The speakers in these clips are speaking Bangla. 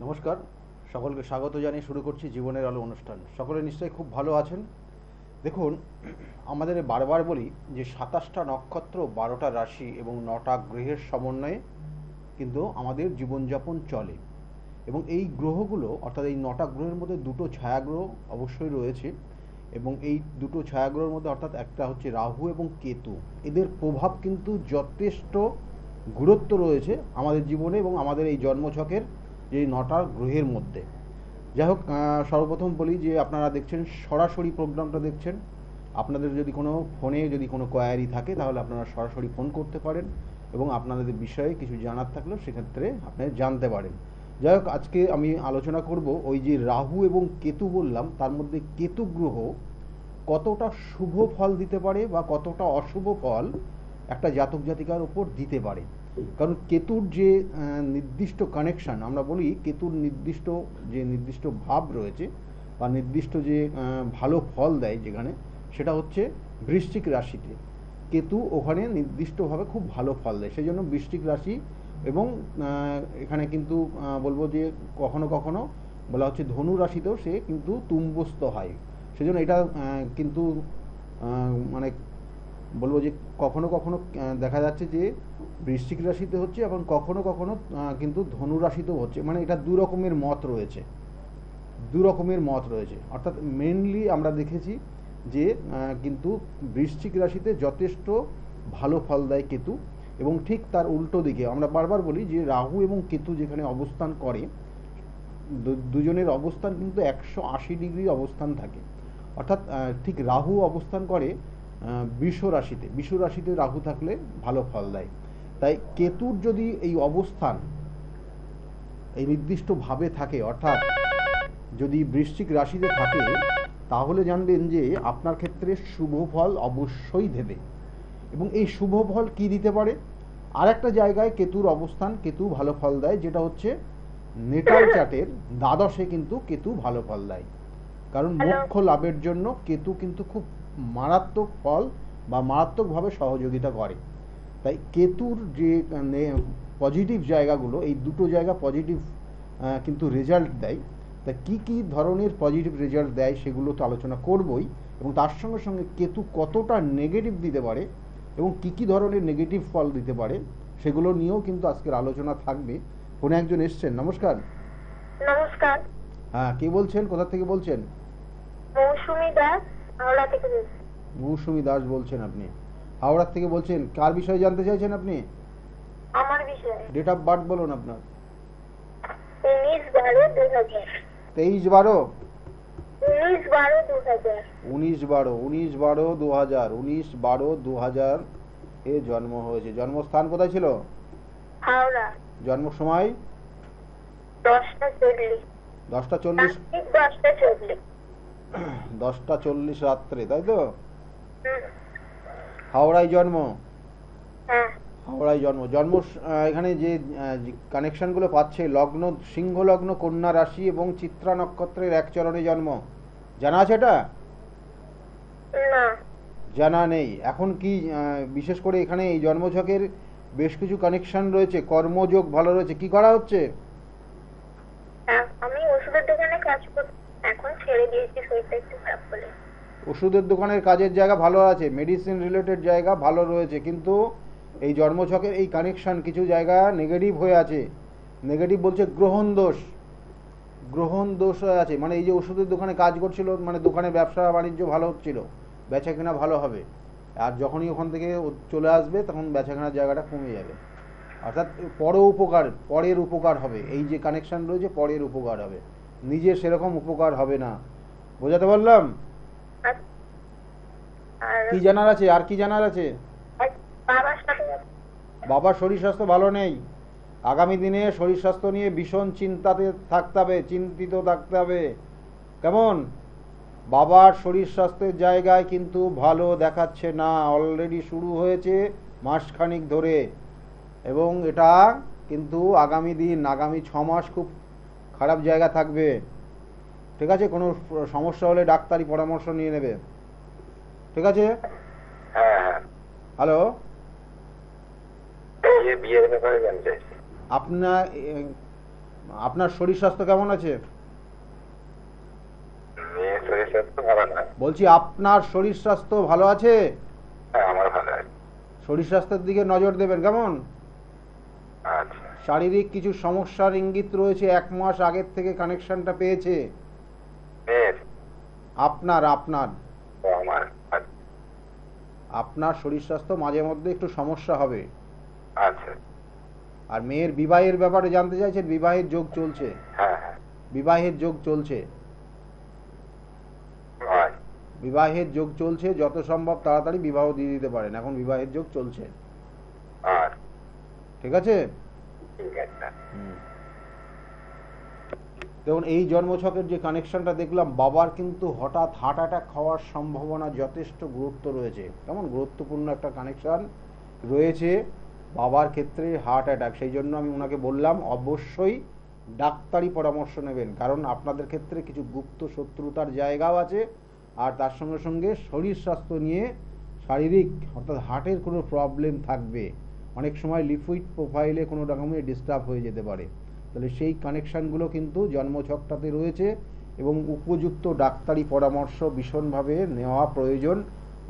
নমস্কার, সকলকে স্বাগত জানিয়ে শুরু করছি জীবনের আলো অনুষ্ঠান। সকলে নিশ্চয়ই খুব ভালো আছেন। দেখুন, আমাদের বারবার বলি যে ২৭টা নক্ষত্র, ১২টা রাশি এবং ৯টা গ্রহের সমন্বয়ে কিন্তু আমাদের জীবনযাপন চলে। এবং এই গ্রহগুলো অর্থাৎ এই ৯টা গ্রহের মধ্যে দুটো ছায়াগ্রহ অবশ্যই রয়েছে। এবং এই দুটো ছায়াগ্রহের মধ্যে অর্থাৎ একটা হচ্ছে রাহু এবং কেতু, এদের প্রভাব কিন্তু যথেষ্ট গুরুত্ব রয়েছে আমাদের জীবনে এবং আমাদের এই জন্মছকের যে ৯টা গ্রহের মধ্যে। যাই হোক, সর্বপ্রথম বলি যে আপনারা দেখছেন সরাসরি প্রোগ্রামটা দেখছেন। আপনাদের যদি কোনো ফোনে যদি কোনো কোয়ারি থাকে তাহলে আপনারা সরাসরি ফোন করতে পারেন এবং আপনাদের বিষয়ে কিছু জানার থাকলেও সেক্ষেত্রে আপনারা জানতে পারেন। যাই হোক, আজকে আমি আলোচনা করব ওই যে রাহু এবং কেতু বললাম, তার মধ্যে কেতু গ্রহ কতটা শুভ ফল দিতে পারে বা কতটা অশুভ ফল একটা জাতক জাতিকার ওপর দিতে পারে। কারণ কেতুর যে নির্দিষ্ট কানেকশান, আমরা বলি কেতুর নির্দিষ্ট ভাব রয়েছে বা নির্দিষ্ট যে ভালো ফল দেয় যেখানে, সেটা হচ্ছে বৃশ্চিক রাশিতে। কেতু ওখানে নির্দিষ্টভাবে খুব ভালো ফল দেয়, সেই জন্য বৃশ্চিক রাশি। এবং এখানে কিন্তু বলবো যে কখনো কখনো বলা হচ্ছে ধনু রাশিতেও সে কিন্তু তুম্বস্থ হয়। সেজন্য এটা কিন্তু মানে বলবো যে কখনো কখনো দেখা যাচ্ছে যে বৃশ্চিক রাশিতে হচ্ছে এবং কখনো কখনো কিন্তু ধনু রাশিতেও হচ্ছে। মানে এটা দু রকমের মত রয়েছে। অর্থাৎ মেনলি আমরা দেখেছি যে কিন্তু বৃশ্চিক রাশিতে যথেষ্ট ভালো ফল দেয় কেতু, এবং ঠিক তার উল্টো দিকে আমরা বারবার বলি যে রাহু এবং কেতু যেখানে অবস্থান করে, দুজনের অবস্থান কিন্তু ১৮০ ডিগ্রি অবস্থান থাকে। অর্থাৎ ঠিক রাহু অবস্থান করে বিষ রাশিতে রাহু থাকলে ভালো ফল দেয়। তাই কেতুর যদি এই অবস্থান এই নির্দিষ্টভাবে থাকে, অর্থাৎ যদি বৃশ্চিক রাশিতে থাকে, তাহলে জানবেন যে আপনার ক্ষেত্রে শুভ ফল অবশ্যই দেবে। এবং এই শুভ ফল কী দিতে পারে? আর একটা জায়গায় কেতুর অবস্থান, কেতু ভালো ফল দেয়, যেটা হচ্ছে নেটাল চার্টের দ্বাদশে কিন্তু কেতু ভালো ফল দেয়। কারণ মোক্ষ লাভের জন্য কেতু কিন্তু খুব মারাত্মক ফল বা মারাত্মকভাবে সহযোগিতা করে। তাই কেতুর যে পজিটিভ জায়গাগুলো, এই দুটো জায়গা পজিটিভ কিন্তু রেজাল্ট দেয়। তাই কী কী ধরনের পজিটিভ রেজাল্ট দেয় সেগুলো তো আলোচনা করবই, এবং তার সঙ্গে সঙ্গে কেতু কতটা নেগেটিভ দিতে পারে এবং কী কী ধরনের নেগেটিভ ফল দিতে পারে সেগুলো নিয়েও কিন্তু আজকের আলোচনা থাকবে। ফোনে একজন এসছেন। নমস্কার। নমস্কার। হ্যাঁ, কে বলছেন, কোথা থেকে বলছেন? মৌসুমী দাস, হাওড়া থেকে বলছি। মৌসুমী দাস বলছেন আপনি, হাওড়া থেকে বলছেন। কার বিষয়ে জানতে চাইছেন আপনি? আমার বিষয়ে। ডেট অফ বার্থ বলুন আপনার। 19/12/2000। 23/12? 19/12/2000। 19/12/2000 এ জন্ম হয়েছে। জন্মস্থান কোথায় ছিল? হাওড়া। জন্ম সময়? 10:40। 10:40? 10:40। 10:40 রাত্রে, তাই তো? হাওড়ায় জন্ম? হ্যাঁ। হাওড়ায় জন্ম এখানে যে কানেকশনগুলো পাচ্ছে, লগ্ন সিংহ লগ্ন, কন্যা রাশি এবং চিত্রা নক্ষত্রের এক চরণে জন্ম। জানা আছে এটা? না। জানা নেই। এখন কি বিশেষ করে এখানে এই জন্মছকের বেশ কিছু কানেকশন রয়েছে, কর্মযোগ ভালো রয়েছে। কি করা হচ্ছে? আমি ওষুধের দোকানে কাজ করি, এখন ছেড়ে দিয়েছি শরীরটা একটু খারাপ বলে। ওষুধের দোকানের কাজের জায়গা ভালো আছে, মেডিসিন রিলেটেড জায়গা ভালো রয়েছে, কিন্তু এই জন্মছকের এই কানেকশন কিছু জায়গা নেগেটিভ হয়ে আছে। নেগেটিভ বলছে গ্রহণ দোষ হয়ে আছে। মানে এই যে ওষুধের দোকানে কাজ করছিল, মানে দোকানে ব্যবসা বাণিজ্য ভালো হচ্ছিল, বেচা কেনা ভালো হবে, আর যখনই ওখান থেকে চলে আসবে তখন বেচা কেনার জায়গাটা কমে যাবে। অর্থাৎ পরের উপকার হবে। এই যে কানেকশন রয়েছে, পরের উপকার হবে, নিজের সেরকম উপকার হবে না। বোঝাতে পারলাম? কি জানার আছে? আর কি জানার আছে? বাবার শরীর স্বাস্থ্য ভালো নেই। আগামী দিনে শরীর স্বাস্থ্য নিয়ে ভীষণ চিন্তিত থাকতে হবে। কেমন? বাবার শরীর স্বাস্থ্যের জায়গায় কিন্তু ভালো দেখাচ্ছে না, অলরেডি শুরু হয়েছে মাসখানিক ধরে, এবং এটা কিন্তু আগামী 6 মাস খুব খারাপ জায়গা থাকবে। ঠিক আছে? কোনো সমস্যা হলে ডাক্তারি পরামর্শ নিয়ে নেবে। ঠিক আছে? হ্যালো, আপনার আপনার শরীর স্বাস্থ্য কেমন আছে? মেয়ের শরীর স্বাস্থ্য ভালো না। বলছি আপনার শরীর স্বাস্থ্য ভালো আছে? হ্যাঁ, আমার ভালো আছে। শরীর স্বাস্থ্যের দিকে নজর দেবেন কেমন? আচ্ছা। শারীরিক কিছু সমস্যার ইঙ্গিত রয়েছে, 1 মাস আগের থেকে কানেকশনটা পেয়েছে। মেয়ের আপনার আপনার ও আমার আপনার শরীর স্বাস্থ্য মাঝে মধ্যে একটু সমস্যা হবে। আচ্ছা। আর মেয়ের বিবাহের ব্যাপারে জানতে চাইছেন? বিবাহের যোগ চলছে, হ্যাঁ হ্যাঁ। বিবাহের যোগ চলছে, হয়। বিবাহের যোগ চলছে। যত সম্ভব তাড়াতাড়ি বিবাহ দিয়ে দিতে পারেন, এখন বিবাহের যোগ চলছে। আর ঠিক আছে? ঠিক আছে। দেখুন এই জন্মছকের যে কানেকশনটা দেখলাম, বাবার কিন্তু হঠাৎ হার্ট অ্যাটাক হওয়ার সম্ভাবনা যথেষ্ট গুরুত্ব রয়েছে। কেমন গুরুত্বপূর্ণ একটা কানেকশন রয়েছে বাবার ক্ষেত্রে, হার্ট অ্যাটাক। সেই জন্য আমি ওনাকে বললাম অবশ্যই ডাক্তারি পরামর্শ নেবেন, কারণ আপনাদের ক্ষেত্রে কিছু গুপ্ত শত্রুতার জায়গাও আছে। আর তার সঙ্গে সঙ্গে শরীর স্বাস্থ্য নিয়ে শারীরিক অর্থাৎ হার্টের কোনো প্রবলেম থাকবে। অনেক সময় লিকুইড প্রোফাইলে কোনো রকমের ডিস্টার্ব হয়ে যেতে পারে। তাহলে সেই কানেকশানগুলো কিন্তু জন্মছকটাতে রয়েছে এবং উপযুক্ত ডাক্তারি পরামর্শ ভীষণভাবে নেওয়া প্রয়োজন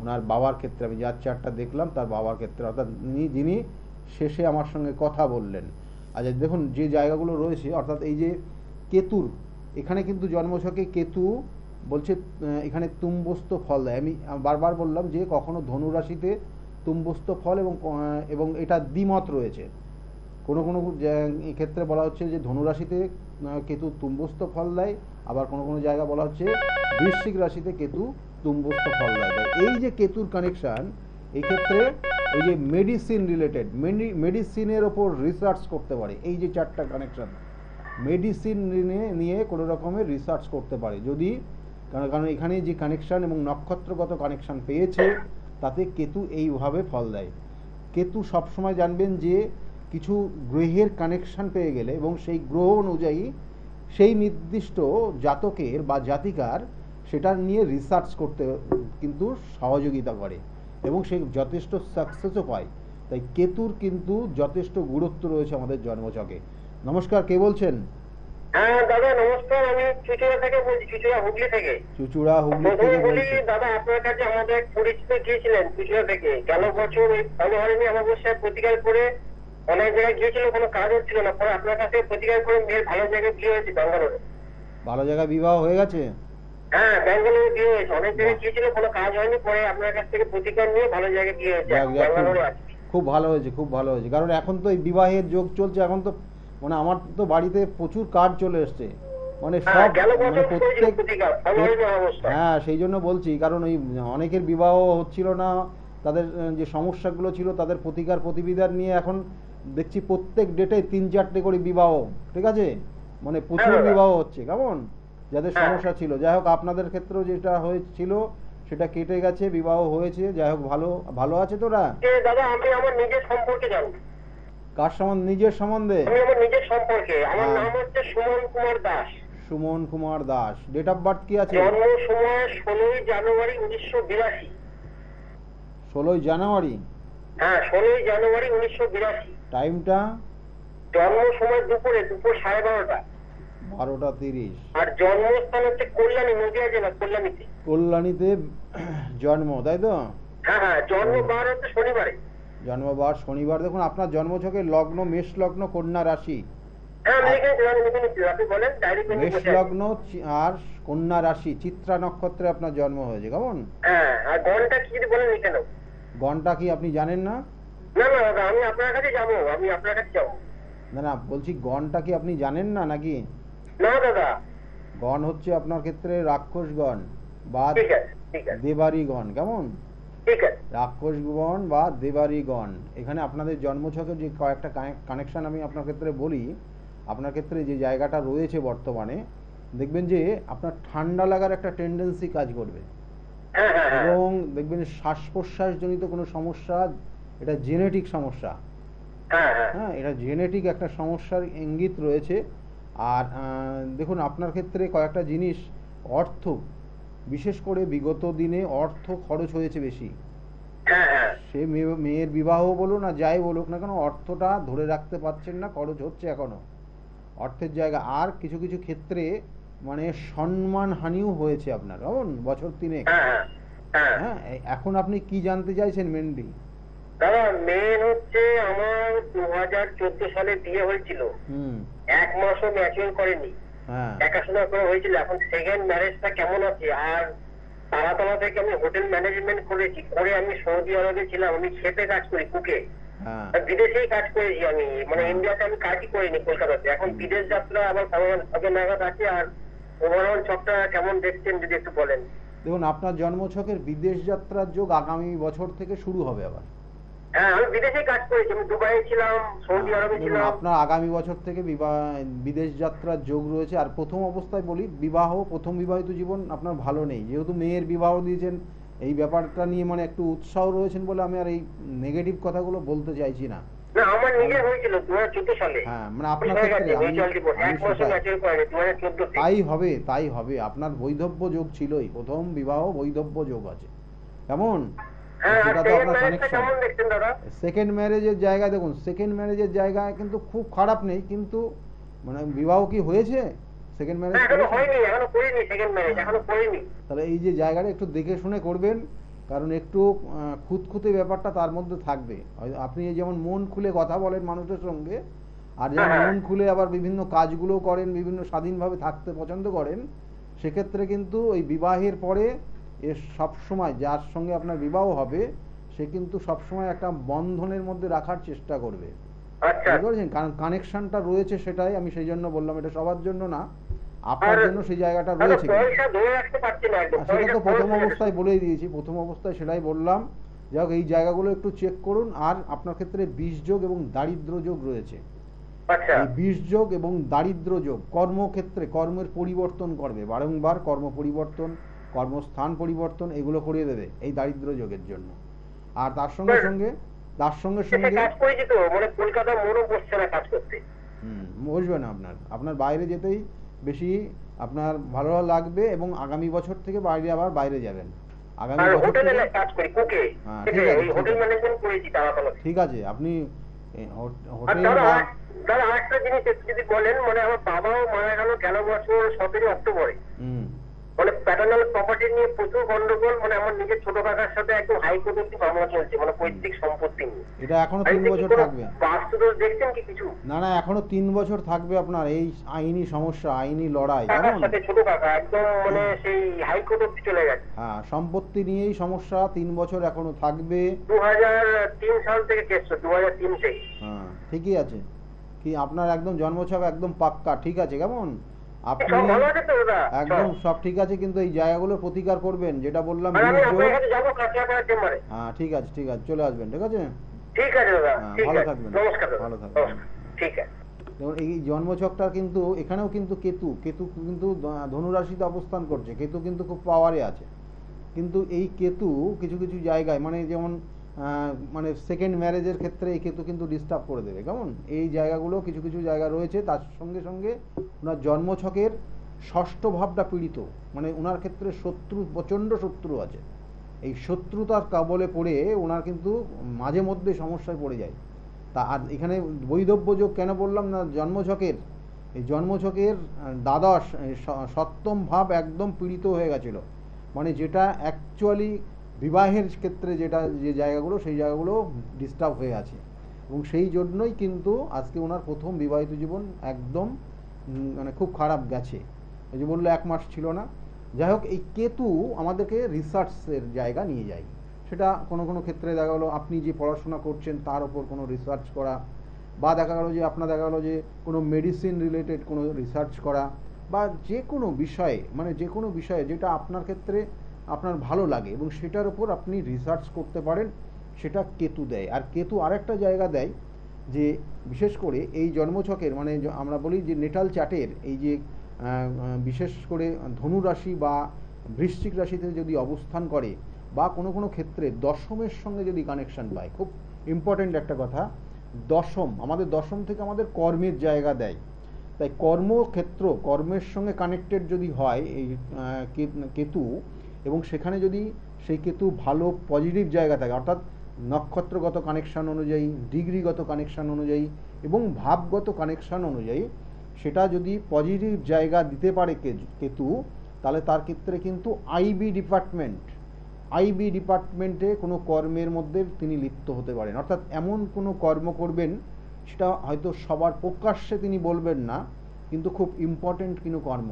ওনার বাবার ক্ষেত্রে। আমি যার চারটা দেখলাম তার বাবার ক্ষেত্রে, অর্থাৎ যিনি শেষে আমার সঙ্গে কথা বললেন। আচ্ছা দেখুন যে জায়গাগুলো রয়েছে, অর্থাৎ এই যে কেতুর, এখানে কিন্তু জন্মছকে কেতু বলছে এখানে তুম্বস্থ ফল দেয়। আমি বারবার বললাম যে কখনো ধনুরাশিতে তুম্বস্থ ফল এবং এটা দ্বিমত রয়েছে। কোনো কোনো ক্ষেত্রে বলা হচ্ছে যে ধনুরাশিতে কেতু তুম্বস্থ ফল দেয়, আবার কোনো কোনো জায়গা বলা হচ্ছে বৃশ্চিক রাশিতে কেতু তুম্বস্থ ফল দেয়। এই যে কেতুর কানেকশান, এই ক্ষেত্রে এই যে মেডিসিন রিলেটেড, মেডিসিনের ওপর রিসার্চ করতে পারে। এই যে চারটা কানেকশান মেডিসিন নিয়ে কোনো রকমের রিসার্চ করতে পারে যদি, কারণ এখানে যে কানেকশান এবং নক্ষত্রগত কানেকশান পেয়েছে তাতে কেতু এইভাবে ফল দেয়। কেতু সবসময় জানবেন যে কিছু গ্রহের কানেকশান পেয়ে গেলে এবং সেই গ্রহ অনুযায়ী সেই নির্দিষ্ট জাতকের বা জাতিকার সেটা নিয়ে রিসার্চ করতে কিন্তু সহযোগিতা করে এবং সে যথেষ্ট সাকসেসও পায়। তাই কেতুর কিন্তু যথেষ্ট গুরুত্ব রয়েছে আমাদের জন্মছকে। নমস্কার, কে বলছেন? হ্যাঁ দাদা নমস্কার, আমি চুচুড়া থেকে বলছি, চুচুড়া হুগলি থেকে। চুচুড়া হুগলি থেকে প্রথমে বলি বলছেন? দাদা, আপনার কাছে আমাদের এক পরিচিত গিয়েছিলেন চুচুড়া থেকে। গেল বছর ওই ফেব্রুয়ারি অমাবস্যায় প্রতিকার করে অনেক জায়গায় গিয়েছিল, কোনো কাজ হচ্ছিল না। পরে আপনার কাছে প্রতিকার করে মেয়ের ভালো জায়গায় বিয়ে হয়েছে ব্যাঙ্গালোরে। ভালো জায়গায় বিবাহ হয়ে গেছে? হ্যাঁ ব্যাঙ্গালোরে বিয়ে হয়েছে, অনেক জায়গায় গিয়েছিল কোনো কাজ হয়নি, পরে আপনার কাছ থেকে প্রতিকার নিয়ে ভালো জায়গায় বিয়ে হয়েছে, যাক যাক, ব্যাঙ্গালোরে আছে। খুব ভালো হয়েছে, খুব ভালো হয়েছে। কারণ এখন তো এই বিবাহের যোগ চলছে, এখন তো মানে আমার তো বাড়িতে প্রচুর কার্ড চলে এসছে, মানে হ্যাঁ সব গেল মানে বছর হয়েছিল প্রত্যেক। প্রতিকার ফেব্রুয়ারি অমাবস্যায়। হ্যাঁ সেই জন্য বলছি, কারণ ওই অনেকের বিবাহ হচ্ছিল না, তাদের যে সমস্যাগুলো ছিল তাদের প্রতিকার প্রতিবিধান নিয়ে এখন দেখছি প্রত্যেক ডেটে 3-4টে করে বিবাহ। ঠিক আছে, মানে প্রচুর হ্যাঁ। বিবাহ হচ্ছে কেমন, যাদের হ্যাঁ। সমস্যা ছিল। যাই হোক আপনাদের ক্ষেত্রেও যেটা হয়েছিল সেটা কেটে গেছে, বিবাহ হয়েছে। যাই হোক, ভালো ভালো আছে তোরা? দাদা আমি আমার নিজের সম্পর্কে জানবো। কার সম্বন্ধে? নিজের সম্বন্ধে? আমি আমার নিজের সম্পর্কে, আমার হ্যাঁ। নাম হচ্ছে Suman Kumar Das. Suman Kumar Das. Date of birth কি আছে? জন্ম সময় 16ই জানুয়ারি 1982। 16ই জানুয়ারি? হ্যাঁ 16ই জানুয়ারি 1982। টাইমটা? জন্ম সময় দুপুর 12:30। 12:30। আর জন্মস্থান হচ্ছে কল্যাণী, নদিয়া জেলা কল্যাণীতে। কল্যাণীতে জন্ম, তাই তো? হ্যাঁ হ্যাঁ, জন্মবার হচ্ছে শনিবারে। জন্মবার শনিবার। দেখুন আপনার জন্মছকে লগ্ন মেষ লগ্ন, কন্যা রাশি। হ্যাঁ আমি লিখে নিচ্ছি, আপনি বলেন ডায়েরি করে মেষ বসে আছি। লগ্ন আর কন্যা রাশি, চিত্রা নক্ষত্রে আপনার জন্ম হয়েছে কেমন? হ্যাঁ, আর গণটা কি যদি বলেন লিখে নাও। গণটা কি আপনি জানেন না? না না দাদা, আমি আপনার কাছে যাবো, আমি আপনার কাছে যাবো। না না, বলছি গণটা কি আপনি জানেন না নাকি? না দাদা। গণ হচ্ছে আপনার ক্ষেত্রে রাক্ষস গণ বা ঠিক আছে ঠিক আছে দেবারি গণ, কেমন? ঠিক আছে। রাক্ষস গণ বা দেবারি গণ। এখানে আপনাদের জন্মছকের যে কয়েকটা কানেকশন আমি আপনার ক্ষেত্রে বলি। আপনার ক্ষেত্রে যে জায়গাটা রয়েছে বর্তমানে, দেখবেন যে আপনার ঠান্ডা লাগার একটা টেন্ডেন্সি কাজ করবে হ্যাঁ হ্যাঁ হ্যাঁ। এবং দেখবেন শ্বাস প্রশ্বাসজনিত কোনো সমস্যা, এটা জেনেটিক সমস্যা। হ্যাঁ হ্যাঁ হ্যাঁ, এটা জেনেটিক একটা সমস্যার ইঙ্গিত রয়েছে। আর দেখুন আপনার ক্ষেত্রে কয়েকটা জিনিস, অর্থ, বিশেষ করে বিগত দিনে অর্থ খরচ হয়েছে বেশি। হ্যাঁ হ্যাঁ সে মেয়ের বিবাহ বলুন আর যাই বলুক না কেন, অর্থটা ধরে রাখতে পারছেন না, খরচ হচ্ছে এখনো। অর্থের জায়গা, আর কিছু কিছু ক্ষেত্রে মানে সম্মানহানিও হয়েছে আপনার, কেমন বছর তিনেক। হ্যাঁ হ্যাঁ। হ্যাঁ, এখন আপনি কি জানতে চাইছেন মেনলি? দাদা মেন হচ্ছে আমার 2014 সালে বিয়ে হয়েছিল, হুম। 1 মাসও ম্যাচিউর করেনি, হ্যাঁ। দেখাশোনা করে হয়েছিল। এখন সেকেন্ড ম্যারেজটা কেমন আছে? আর তারাতলা থেকে আমি হোটেল ম্যানেজমেন্ট করেছি, করে আমি সৌদি আরবে ছিলাম, আমি খেপে কাজ করি কুকে, হ্যাঁ। বিদেশেই কাজ করেছি আমি, মানে ইন্ডিয়াতে আমি কাজই করিনি কলকাতাতে। এখন বিদেশ যাত্রা আবার সবে নাগাদ আছে। আর ওভারঅল ছকটা কেমন দেখছেন যদি একটু বলেন। দেখুন, আপনার জন্মছকের বিদেশ যাত্রার যোগ আগামী বছর থেকে শুরু হবে আবার। হ্যাঁ আমি বিদেশেই কাজ করেছি, আমি দুবাইয়ে ছিলাম, সৌদি আরবে দেখুন, ছিলাম। আপনার আগামী বছর থেকে বিদেশ যাত্রার যোগ রয়েছে। আর প্রথম অবস্থায় বলি, প্রথম বিবাহিত জীবন আপনার ভালো নেই, যেহেতু মেয়ের বিবাহ দিয়েছেন, এই ব্যাপারটা নিয়ে মানে একটু উৎসাহ রয়েছেন বলে আমি আর এই নেগেটিভ কথাগুলো বলতে চাইছি না। না আমার নিজে হয়েছিল 2014 সালে। হ্যাঁ, মানে আপনার ক্ষেত্রে তাই হবে, তাই হবে। আপনার বৈধব্য যোগ ছিলই, প্রথম বিবাহ বৈধব্য যোগ আছে, কেমন? সেটা তো আপনার কানেকশন। সেকেন্ড ম্যারেজের জায়গায় দেখুন, সেকেন্ড ম্যারেজের জায়গায় কিন্তু খুব খারাপ নেই, কিন্তু মানে বিবাহ কি হয়েছে? সেকেন্ড ম্যারেজ তাহলে এই যে জায়গাটা একটু দেখে শুনে করবেন, কারণ একটু খুঁতখুঁতে ব্যাপারটা তার মধ্যে থাকবে। আপনি যেমন মন খুলে কথা বলেন মানুষের সঙ্গে, আর যেমন মন খুলে আবার বিভিন্ন কাজগুলো করেন, বিভিন্ন স্বাধীনভাবে থাকতে পছন্দ করেন, সেক্ষেত্রে কিন্তু ওই বিবাহের পরে এর সবসময় যার সঙ্গে আপনার বিবাহ হবে সে কিন্তু সবসময় একটা বন্ধনের মধ্যে রাখার চেষ্টা করবে, বুঝতে পারছেন? কারণ কানেকশনটা রয়েছে, সেটাই আমি সেই জন্য বললাম, এটা সবার জন্য না, আপনার জন্য সেই জায়গাটা রয়েছে। সেটা তো প্রথম অবস্থায় বলেই দিয়েছি, প্রথম অবস্থায় সেটাই বললাম। যাই হোক, এই জায়গাগুলো একটু চেক করুন। আর আপনার ক্ষেত্রে বিষ যোগ এবং দারিদ্র যোগ রয়েছে। এই বিষ যোগ এবং দারিদ্র যোগ কর্মক্ষেত্রে কর্মের পরিবর্তন করবে, বারংবার কর্ম পরিবর্তন, কর্মস্থান পরিবর্তন এগুলো করিয়ে দেবে এই দারিদ্র যোগের জন্য। আর তার সঙ্গে সঙ্গে বসবে না, আপনার বাইরে যেতেই বেশি আপনার ভালো লাগবে, এবং আগামী বছর থেকে বাইরে যাবেন। আগামী বছর থেকে ঠিক আছে, আপনি হোটেল দাদা আরেকটা জিনিস যদি বলেন, মানে আমার বাবাও মারা গেল বছর 17 অক্টোবরে। মানে প্যাটার্নাল প্রপার্টি নিয়ে প্রচুর গন্ডগোল, মানে আমার নিজের ছোট কাকার সাথে একদম হাইকোর্ট অব্দি মামলা চলছে, মানে পৈতৃক সম্পত্তি নিয়ে। এটা এখনো 3 বছর থাকবে। বাস্তুদোষ দেখছেন কি কিছু? না, এখনো 3 বছর থাকবে আপনার এই আইনি সমস্যা, আইনি লড়াই, কাকার সাথে ছোট কাকা একদম মানে সেই হাইকোর্ট অব্দি চলে গেছে। হ্যাঁ, সম্পত্তি নিয়েই সমস্যা, 3 বছর এখনো থাকবে। 2003 সাল থেকে কেস, 2003 থেকে। হ্যাঁ, ঠিকই আছে। কি আপনার একদম জন্মছক একদম পাক্কা ঠিক আছে, কেমন? আপনি একদম সব ঠিক আছে, কিন্তু এই জায়গাগুলো প্রতিকার করবেন, যেটা বললাম। হ্যাঁ, ঠিক আছে, চলে আসবেন, ঠিক আছে? ভালো থাকবেন, ভালো থাকবেন। ঠিক আছে। দেখুন, এই জন্মছকটা কিন্তু এখানেও কিন্তু কেতু কিন্তু ধনুরাশিতে অবস্থান করছে, কেতু কিন্তু খুব পাওয়ারে আছে। কিন্তু এই কেতু কিছু কিছু জায়গায়, মানে যেমন মানে সেকেন্ড ম্যারেজের ক্ষেত্রে এই কেতু কিন্তু ডিস্টার্ব করে দেবে, কেমন? এই জায়গাগুলো কিছু কিছু জায়গা রয়েছে। তার সঙ্গে সঙ্গে ওনার জন্মছকের ষষ্ঠ ভাবটা পীড়িত, মানে ওনার ক্ষেত্রে প্রচণ্ড শত্রু আছে। এই শত্রুতার কবলে পড়ে ওনার কিন্তু মাঝে মধ্যে সমস্যায় পড়ে যায়। তা আর এখানে বৈধব্য যোগ কেন বললাম না, জন্মছকের দ্বাদশ সপ্তম ভাব একদম পীড়িত হয়ে গেছিল, মানে যেটা অ্যাকচুয়ালি বিবাহের ক্ষেত্রে যে জায়গাগুলো, সেই জায়গাগুলো ডিস্টার্ব হয়ে আছে, এবং সেই জন্যই কিন্তু আজকে ওনার প্রথম বিবাহিত জীবন একদম মানে খুব খারাপ গেছে। এই যে বললো 1 মাস ছিল না। যাই হোক, এই কেতু আমাদেরকে রিসার্চের জায়গা নিয়ে যায়। সেটা কোনো কোনো ক্ষেত্রে দেখা গেলো আপনি যে পড়াশোনা করছেন তার ওপর কোনো রিসার্চ করা, বা দেখা গেলো যে কোনো মেডিসিন রিলেটেড কোনো রিসার্চ করা, বা যে কোনো বিষয়ে যেটা আপনার ক্ষেত্রে আপনার ভালো লাগে এবং সেটার উপর আপনি রিসার্চ করতে পারেন, সেটা কেতু দেয়। আর কেতু আরেকটা জায়গা দেয়, যে বিশেষ করে এই জন্মছকের, মানে আমরা বলি যে নেটাল চার্টের এই যে বিশেষ করে ধনু রাশি বা বৃশ্চিক রাশিতে যদি অবস্থান করে, বা কোনো কোনো ক্ষেত্রে দশমের সঙ্গে যদি কানেকশন পায়, খুব ইম্পর্টেন্ট একটা কথা, আমাদের দশম থেকে আমাদের কর্মের জায়গা দেয়। তাই কর্মের সঙ্গে কানেক্টেড যদি হয় এই কেতু, এবং সেখানে যদি সেই কেতু ভালো পজিটিভ জায়গা থাকে, অর্থাৎ নক্ষত্রগত কানেকশান অনুযায়ী, ডিগ্রিগত কানেকশান অনুযায়ী এবং ভাবগত কানেকশান অনুযায়ী, সেটা যদি পজিটিভ জায়গা দিতে পারে কেতু, তাহলে তার ক্ষেত্রে কিন্তু আইবি ডিপার্টমেন্টে কোনো কর্মের মধ্যে তিনি লিপ্ত হতে পারেন, অর্থাৎ এমন কোনো কর্ম করবেন সেটা হয়তো সবার প্রকাশ্যে তিনি বলবেন না, কিন্তু খুব ইম্পর্টেন্ট কোনো কর্ম।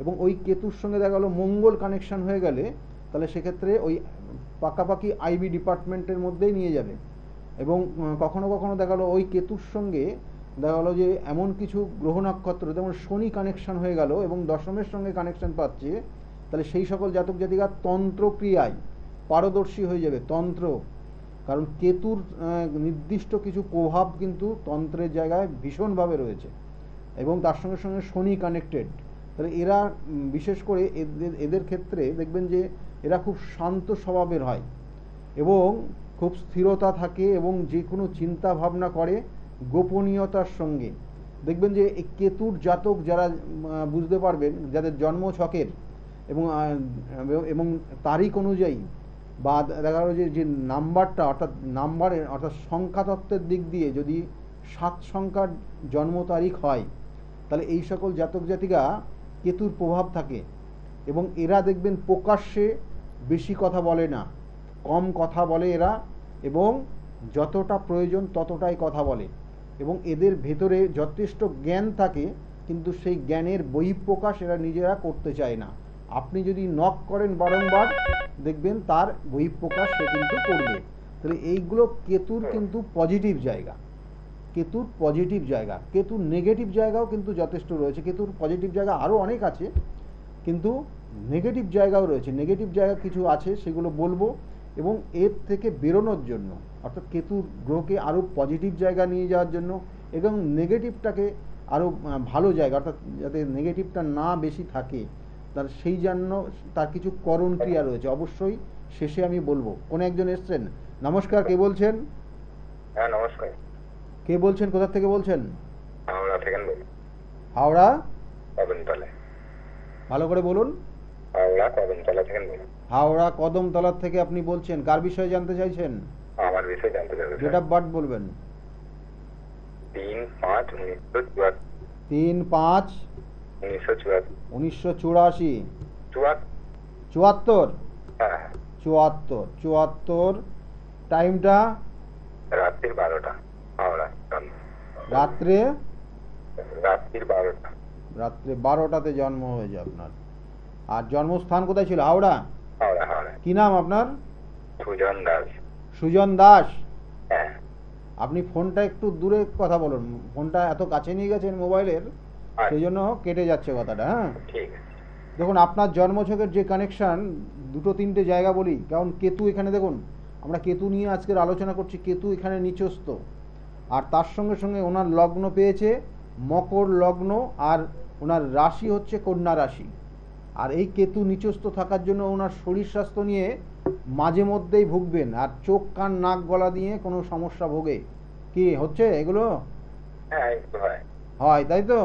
এবং ওই কেতুর সঙ্গে দেখা গেলো মঙ্গল কানেকশন হয়ে গেলে তাহলে সেক্ষেত্রে ওই পাকাপাকি আইবি ডিপার্টমেন্টের মধ্যেই নিয়ে যাবে। এবং কখনো কখনো দেখা গেলো ওই কেতুর সঙ্গে দেখা গেলো যে এমন কিছু গ্রহ নক্ষত্র, যেমন শনি কানেকশন হয়ে গেল এবং দশমের সঙ্গে কানেকশন পাচ্ছে, তাহলে সেই সকল জাতক জাতিকা তন্ত্রক্রিয়ায় পারদর্শী হয়ে যাবে। তন্ত্র, কারণ কেতুর নির্দিষ্ট কিছু প্রভাব কিন্তু তন্ত্রের জায়গায় ভীষণভাবে রয়েছে, এবং তার সঙ্গে সঙ্গে শনি কানেক্টেড। তাহলে এরা বিশেষ করে এদের ক্ষেত্রে দেখবেন যে এরা খুব শান্ত স্বভাবের হয় এবং খুব স্থিরতা থাকে, এবং যে কোনো চিন্তা ভাবনা করে গোপনীয়তার সঙ্গে। দেখবেন যে এই কেতুর জাতক যারা বুঝতে পারবেন, যাদের জন্ম ছকের এবং তারিখ অনুযায়ী বা দেখা গেল যে নাম্বারটা অর্থাৎ সংখ্যাতত্ত্বের দিক দিয়ে যদি 7 সংখ্যার জন্ম তারিখ হয়, তাহলে এই সকল জাতক জাতিকা কেতুর প্রভাব থাকে। এবং এরা দেখবেন প্রকাশ্যে বেশি কথা বলে না, কম কথা বলে এরা, এবং যতটা প্রয়োজন ততটাই কথা বলে, এবং এদের ভেতরে যথেষ্ট জ্ঞান থাকে, কিন্তু সেই জ্ঞানের বহিঃপ্রকাশ এরা নিজেরা করতে চায় না। আপনি যদি নক করেন বারংবার, দেখবেন তার বহিঃপ্রকাশ সে কিন্তু করবে। তাহলে এইগুলো কেতুর কিন্তু পজিটিভ জায়গা, কেতুর নেগেটিভ জায়গাও কিন্তু যথেষ্ট রয়েছে। কেতুর পজিটিভ জায়গা আরও অনেক আছে, কিন্তু নেগেটিভ জায়গাও রয়েছে। নেগেটিভ জায়গা কিছু আছে, সেগুলো বলবো। এবং এর থেকে বেরোনোর জন্য, অর্থাৎ কেতুর গ্রহকে আরও পজিটিভ জায়গা নিয়ে যাওয়ার জন্য এবং নেগেটিভটাকে আরও ভালো জায়গা, অর্থাৎ যাতে নেগেটিভটা না বেশি থাকে, তার সেই জন্য তার কিছু করণ ক্রিয়া রয়েছে, অবশ্যই শেষে আমি বলবো। কোন একজন এসছেন। নমস্কার, কে বলছেন? হ্যাঁ নমস্কার। কে বলছেন, কোথা থেকে বলছেন? হাওড়া থেকে বলি। হাওড়া কদমতলা। ভালো করে বলুন। হাওড়া কদমতলা থেকে বলি। হাওড়া কদমতলা থেকে আপনি বলছেন, কার বিষয়ে জানতে চাইছেন? আমার বিষয়ে জানতে চাইছি। ডেট অফ বার্থ বলবেন। 3/5/1984। 3/5/1984। 74। 74 টাইমটা রাত্রির 12টা। হাওড়া। রাত্রে রাত্রির 12টা। রাত্রে 12টাতে জন্ম হয়েছে আপনার। আর জন্মস্থান কোথায় ছিল? হাওড়া। হাওড়া হাওড়া। কি নাম আপনার? সুজন দাস। সুজন দাস। হ্যাঁ। আপনি ফোনটা একটু দূরে কথা বলুন, ফোনটা এত কাছে নিয়ে গেছেন মোবাইলের, সেই জন্য কেটে যাচ্ছে কথাটা। হ্যাঁ ঠিক আছে। দেখুন আপনার জন্মছকের যে কানেকশান, 2-3টে জায়গা বলি, কারণ কেতু এখানে দেখুন, আমরা কেতু নিয়ে আজকের আলোচনা করছি। কেতু এখানে নিচস্থ, আর তার সঙ্গে সঙ্গে ওনার লগ্ন পেয়েছে মকর লগ্ন, আর ওনার রাশি হচ্ছে কন্যা রাশি। আর এই কেতু নিচস্থ থাকার জন্য ওনার শরীর স্বাস্থ্য নিয়ে মাঝে মধ্যেই ভুগবেন, আর চোখ কান নাক গলা দিয়ে কোনো সমস্যা ভোগে। কি হচ্ছে এগুলো? হ্যাঁ একটু হয়, তাই তো?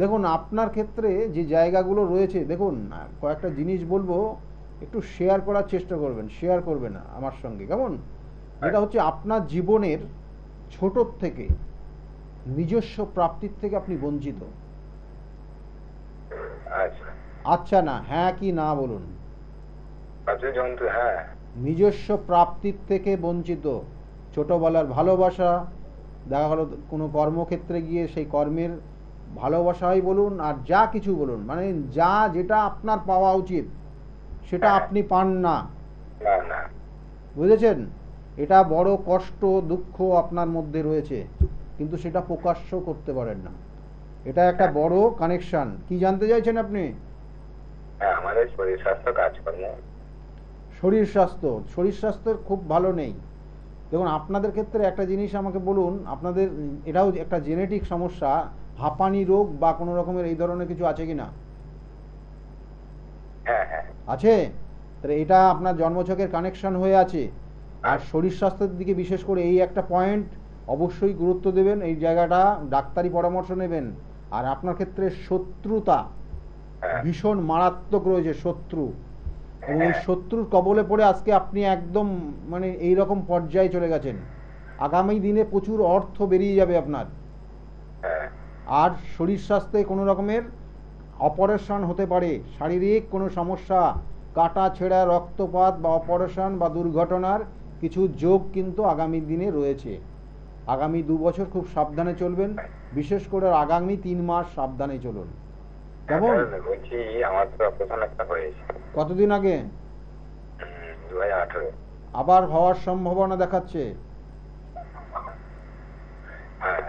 দেখুন আপনার ক্ষেত্রে যে জায়গাগুলো রয়েছে, দেখুন কয়েকটা জিনিস বলবো, একটু শেয়ার করার চেষ্টা করবেন, শেয়ার করবেন আমার সঙ্গে, কেমন? যেটা হচ্ছে আপনার জীবনের ছোটোর থেকে নিজস্ব প্রাপ্তির থেকে আপনি বঞ্চিত। আচ্ছা না, হ্যাঁ কি না বলুন। হ্যাঁ। নিজস্ব প্রাপ্তির থেকে বঞ্চিত। ছোটবেলার ভালোবাসা, দেখা গেল কোনো কর্মক্ষেত্রে গিয়ে সেই কর্মের ভালোবাসাই বলুন, আর যা কিছু বলুন, মানে যেটা আপনার পাওয়া উচিত সেটা আপনি পান না। বুঝেছেন? এটা বড় কষ্ট, দুঃখ আপনার মধ্যে রয়েছে, কিন্তু সেটা প্রকাশ্য করতে পারেন না। এটা একটা বড় কানেকশন। কি জানতে চাইছেন আপনি? আমাদের শরীর স্বাস্থ্য কাজকর্ম। শরীর স্বাস্থ্যের খুব ভালো নেই। দেখুন আপনাদের ক্ষেত্রে একটা জিনিস আমাকে বলুন, আপনাদের এটাও একটা জেনেটিক সমস্যা, হাঁপানি রোগ বা কোনো রকমের এই ধরনের কিছু আছে কি না? আছে? তাহলে এটা আপনার জন্মছকের কানেকশন হয়ে আছে। আর শরীর স্বাস্থ্যের দিকে বিশেষ করে এই একটা পয়েন্ট অবশ্যই গুরুত্ব দেবেন, এই জায়গাটা ডাক্তারি পরামর্শ নেবেন। আর আপনার ক্ষেত্রে শত্রুতা ভীষণ মারাত্মক রয়েছে, শত্রু, এবং এই শত্রুর কবলে পড়ে আজকে আপনি একদম মানে এই রকম পর্যায়ে চলে গেছেন। আগামী দিনে প্রচুর অর্থ বেরিয়ে যাবে আপনার। আর শরীর স্বাস্থ্যে কোনো রকমের অপারেশন হতে পারে, শারীরিক কোনো সমস্যা, কাটা ছেঁড়া, রক্তপাত বা অপারেশন বা দুর্ঘটনার কিছু যোগ কিন্তু আগামী দিনে রয়েছে। আগামী 2 বছর খুব সাবধানে চলবেন, বিশেষ করে আগামী 3 মাস সাবধানে চলুন, কেমন? বলছি আমার তো অপারেশন একটা হয়েছে কতদিন আগে? 2018। আবার হওয়ার সম্ভাবনা দেখাচ্ছে। হ্যাঁ।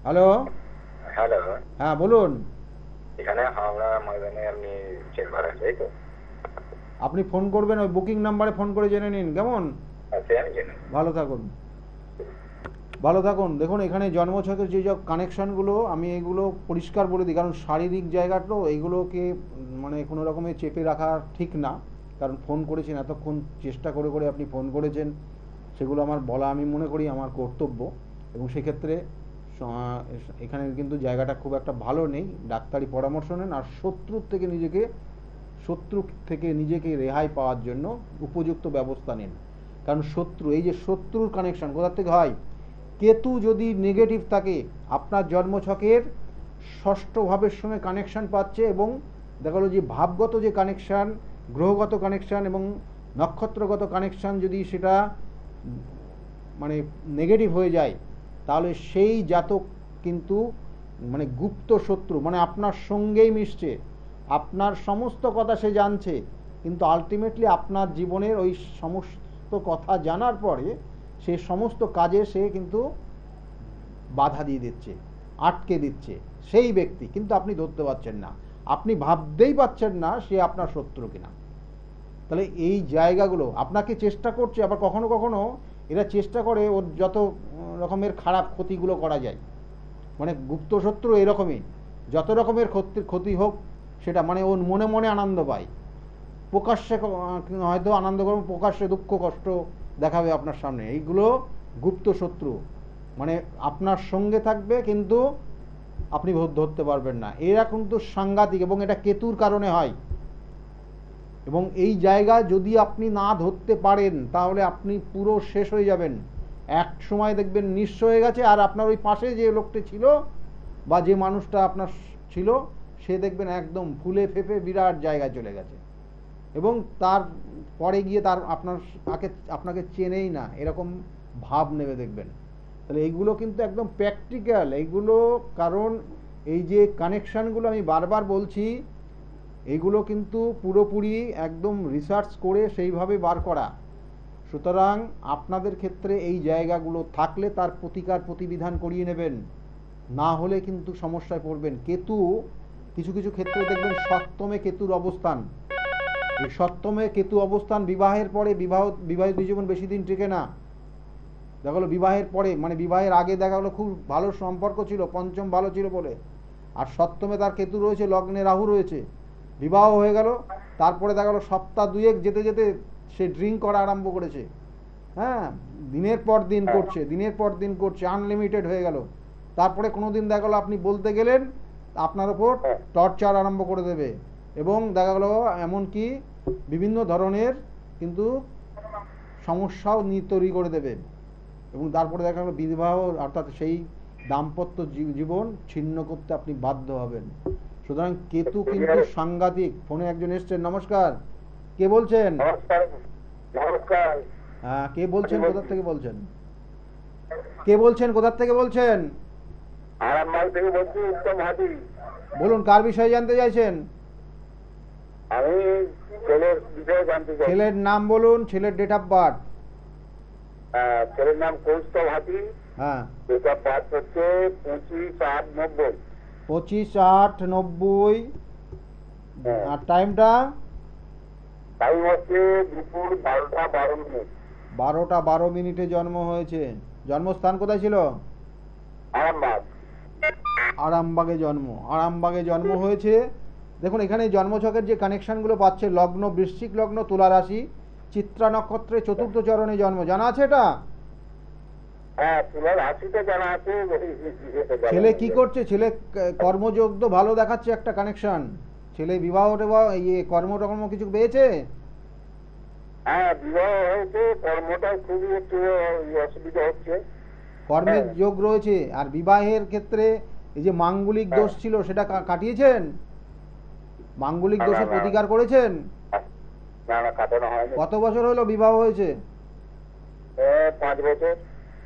হ্যালো, হ্যালো, হ্যাঁ বলুন। এখানে হাওড়া ময়দানে আপনি চেক করেন, তাই তো? আপনি ফোন করবেন, ওই বুকিং নাম্বারে ফোন করে জেনে নিন, কেমন? আচ্ছা, আমি জানি। ভালো থাকুন, ভালো থাকুন। দেখুন এখানে জন্মছকের যে সব কানেকশানগুলো আমি এগুলো পরিষ্কার বলে দিই, কারণ শারীরিক জায়গাটাও এইগুলোকে মানে কোনো রকমের চেপে রাখা ঠিক না। কারণ ফোন করেছেন, এতক্ষণ চেষ্টা করে করে আপনি ফোন করেছেন, সেগুলো আমার বলা আমি মনে করি আমার কর্তব্য। এবং সেক্ষেত্রে এখানে কিন্তু জায়গাটা খুব একটা ভালো নেই, ডাক্তারি পরামর্শ নেন। আর শত্রু থেকে নিজেকে রেহাই পাওয়ার জন্য উপযুক্ত ব্যবস্থা নিন। কারণ এই যে শত্রুর কানেকশান কোথা থেকে হয়? কেতু যদি নেগেটিভ থাকে, আপনার জন্মছকের ষষ্ঠ ভাবের সঙ্গে কানেকশান পাচ্ছে, এবং দেখা গেলো যে ভাবগত যে কানেকশান, গ্রহগত কানেকশান এবং নক্ষত্রগত কানেকশান যদি সেটা মানে নেগেটিভ হয়ে যায়, তাহলে সেই জাতক কিন্তু মানে গুপ্ত শত্রু, মানে আপনার সঙ্গেই মিশছে, আপনার সমস্ত কথা সে জানছে, কিন্তু আলটিমেটলি আপনার জীবনের ওই সমস্ত কথা জানার পরে সে সমস্ত কাজে সে কিন্তু বাধা দিয়ে দিচ্ছে, আটকে দিচ্ছে সেই ব্যক্তি, কিন্তু আপনি ধরতে পারছেন না, আপনি ভাবতেই পারছেন না সে আপনার শত্রু কিনা। তাহলে এই জায়গাগুলো আপনাকে চেষ্টা করছে, আবার কখনো কখনো এরা চেষ্টা করে ওর যত রকমের খারাপ ক্ষতিগুলো করা যায়। মানে গুপ্ত শত্রু এরকমই, যত রকমের ক্ষতি হোক সেটা মানে ওর মনে মনে আনন্দ পায়, প্রকাশ্যে হয়তো আনন্দ করবে, প্রকাশ্যে দুঃখ কষ্ট দেখাবে আপনার সামনে। এইগুলো গুপ্ত শত্রু, মানে আপনার সঙ্গে থাকবে কিন্তু আপনি ধরতে পারবেন না। এরা কিন্তু সাংঘাতিক, এবং এটা কেতুর কারণে হয়। এবং এই জায়গায় যদি আপনি না ধরতে পারেন তাহলে আপনি পুরো শেষ হয়ে যাবেন। এক সময় দেখবেন নিঃস্ব হয়ে গেছে, আর আপনার ওই পাশে যে লোকটি ছিল বা যে মানুষটা আপনার ছিল সে দেখবেন একদম ফুলে ফেপে বিরাট জায়গায় চলে গেছে, এবং তার পরে গিয়ে আপনাকে চেনেই না, এরকম ভাব নেবে দেখবেন। তাহলে এইগুলো কিন্তু একদম প্র্যাকটিক্যাল এইগুলো, কারণ এই যে কানেকশানগুলো আমি বারবার বলছি, এইগুলো কিন্তু পুরোপুরি একদম রিসার্চ করে সেইভাবে বার করা। সুতরাং আপনাদের ক্ষেত্রে এই জায়গাগুলো থাকলে তার প্রতিবিধান করিয়ে নেবেন, না হলে কিন্তু সমস্যায় পড়বেন। কেতু কিছু কিছু ক্ষেত্রে দেখবেন সপ্তমে কেতুর অবস্থান, এই সপ্তমে কেতু অবস্থান বিবাহের পরে বিবাহিত জীবন বেশি দিন টেকে না। দেখা গেলো বিবাহের পরে, মানে বিবাহের আগে দেখা গেলো খুব ভালো সম্পর্ক ছিল, পঞ্চম ভালো ছিল বলে, আর সপ্তমে তার কেতু রয়েছে, লগ্নে রাহু রয়েছে, বিবাহ হয়ে গেল, তারপরে দেখা গেলো সপ্তাহ দুয়েক যেতে যেতে সে ড্রিঙ্ক করা আরম্ভ করেছে, হ্যাঁ, দিনের পর দিন করছে, আনলিমিটেড হয়ে গেল। তারপরে কোনো দিন দেখা গেলো আপনি বলতে গেলেন আপনার ওপর টর্চার আরম্ভ করে দেবে, এবং দেখা গেলো এমনকি বিভিন্ন ধরনের কিন্তু সমস্যাও তৈরি করে দেবে, এবং তারপরে দেখা গেলো বিবাহ অর্থাৎ সেই দাম্পত্য জীবন ছিন্ন করতে আপনি বাধ্য হবেন। সুতরাং কেতু কিন্তু সাংঘাতিক। ফোনে একজন এসছেন, নমস্কার, কে বলছেন? নমস্কার। হ্যাঁ, কে বলছেন, কোথা থেকে বলছেন? কোথা থেকে বলছেন? আরামবাগ থেকে বলছি, উত্তম হাতি। বলুন, কার বিষয়ে জানতে চাইছেন? আমি ছেলের বিষয়ে জানতে চাই। ছেলের নাম বলুন, ছেলের ডেট অফ বার্থ। ছেলের নাম কৌস্তব হাতি। হ্যাঁ, ডেট অফ বার্থ হচ্ছে 25/8/90। 25/8/90। আর টাইমটা? টাইম হচ্ছে দুপুর 12টা 12 মিনিট। 12টা 12 মিনিটে জন্ম হয়েছে। জন্মস্থান কোথায় ছিল? আরামবাগ। আরামবাগে জন্ম হয়েছে। দেখুন এখানে জন্মছকের যে কানেকশানগুলো পাচ্ছে, লগ্ন বৃশ্চিক লগ্ন, তুলা রাশি, চিত্রা নক্ষত্রে চতুর্থ চরণে জন্ম, জানা আছে এটা? হ্যাঁ, তুলা রাশিটা জানা আছে। ছেলে কি করছে? ছেলে কর্মযোগ তো ভালো দেখাচ্ছে একটা কানেকশন। ছেলে বিবাহ কর্ম কিছু পেয়েছে? হ্যাঁ, বিবাহ হয়েছে, কর্মটা খুবই একটু অসুবিধা হচ্ছে। কর্মের যোগ রয়েছে, আর বিবাহের ক্ষেত্রে এই যে মাঙ্গলিক দোষ ছিল সেটা কাটিয়েছেন? মাঙ্গলিক না, দোষের না। প্রতিকার করেছেন? না না, কাটানো হয়নি। কত বছর হলো বিবাহ হয়েছে? 5 বছর।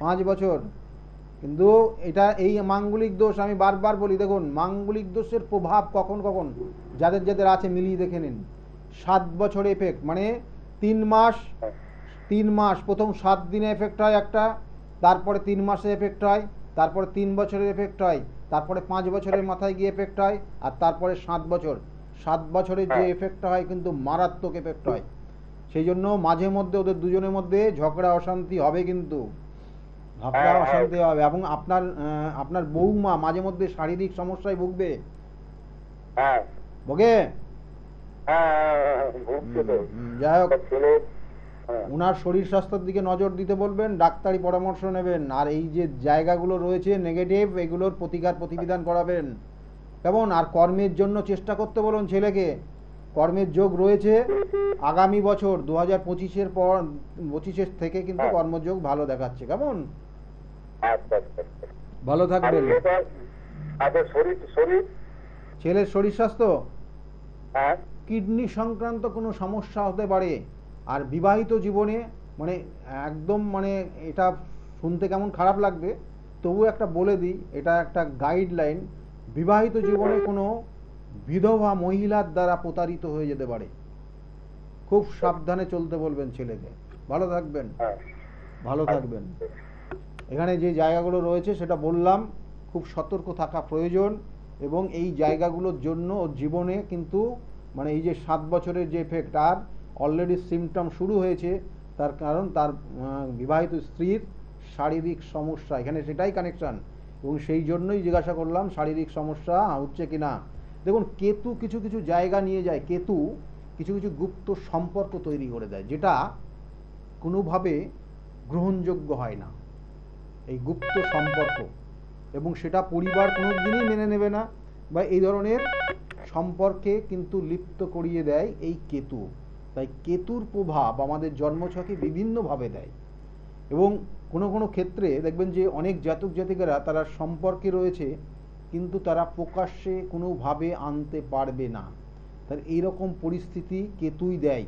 5 বছর। কিন্তু এটা এই মাঙ্গলিক দোষ, আমি বারবার বলি, দেখুন মাঙ্গলিক দোষের প্রভাব কখন কখন যাদের যাদের আছে মিলিয়ে দেখে নিন। 7 বছর এফেক্ট, মানে 3 মাস প্রথম 7 দিনে এফেক্ট হয় একটা, তারপরে 3 মাসে এফেক্ট হয়, তারপরে 3 বছরের এফেক্ট হয়, তারপরে 5 বছরের মাথায় গিয়ে এফেক্ট হয়, আর তারপরে 7 বছর। 7 বছরের যে এফেক্টটা হয় কিন্তু মারাত্মক এফেক্ট হয়। সেই জন্য মাঝে মধ্যে ওদের দুজনের মধ্যে ঝগড়া অশান্তি হবে, কিন্তু ঝগড়া অশান্তি হবে। এবং আপনার বৌমা মাঝে মধ্যে শারীরিক সমস্যায় ভুগবে। হ্যাঁ ভোগে? ভুগছে তো। যাই হোক, ছেলে ওনার শরীর স্বাস্থ্যের দিকে নজর দিতে বলবেন, ডাক্তারি পরামর্শ নেবেন, আর এই যে জায়গাগুলো রয়েছে নেগেটিভ এগুলোর প্রতিবিধান করাবেন, কেমন? আর কর্মের জন্য চেষ্টা করতে বলুন ছেলেকে। কর্মের যোগ রয়েছে আগামী বছর 2025-এর পর, 25-এর থেকে কিন্তু কর্মযোগ ভালো দেখাচ্ছে, কেমন? আচ্ছা আচ্ছা। ভালো থাকবেন। আচ্ছা, শরীর ছেলের শরীর স্বাস্থ্য, হ্যাঁ কিডনি সংক্রান্ত কোনো সমস্যা হতে পারে। আর বিবাহিত জীবনে মানে একদম, মানে এটা শুনতে কেমন খারাপ লাগবে, তবু একটা বলে দিই, এটা একটা গাইডলাইন। বিবাহিত জীবনে কোনো বিধবা মহিলার দ্বারা প্রতারিত হয়ে যেতে পারে, খুব সাবধানে চলতে বলবেন ছেলেকে। ভালো থাকবেন, ভালো থাকবেন। এখানে যে জায়গাগুলো রয়েছে সেটা বললাম, খুব সতর্ক থাকা প্রয়োজন। এবং এই জায়গাগুলোর জন্য ওর জীবনে কিন্তু মানে এই যে 7 বছরের যে এফেক্ট, আর অলরেডি সিমটম শুরু হয়েছে, তার কারণ তার বিবাহিত স্ত্রীর শারীরিক সমস্যা, এখানে সেটাই কানেকশান। এবং সেই জন্যই জিজ্ঞাসা করলাম শারীরিক সমস্যা হচ্ছে কি না। দেখুন, কেতু কিছু কিছু জায়গা নিয়ে যায়, কেতু কিছু কিছু গুপ্ত সম্পর্ক তৈরি করে দেয়, যেটা কোনোভাবে গ্রহণযোগ্য হয় না, এই গুপ্ত সম্পর্ক। এবং সেটা পরিবার কোনো দিনই মেনে নেবে না, বা এই ধরনের সম্পর্কে কিন্তু লিপ্ত করিয়ে দেয় এই কেতু। তাই কেতুর প্রভাব আমাদের জন্মছকে বিভিন্নভাবে দেয়। এবং কোনো কোনো ক্ষেত্রে দেখবেন যে অনেক জাতক জাতিকারা তারা সম্পর্কে রয়েছে, কিন্তু তারা প্রকাশ্যে কোনোভাবে আনতে পারবে না। তার এইরকম পরিস্থিতি কেতুই দেয়।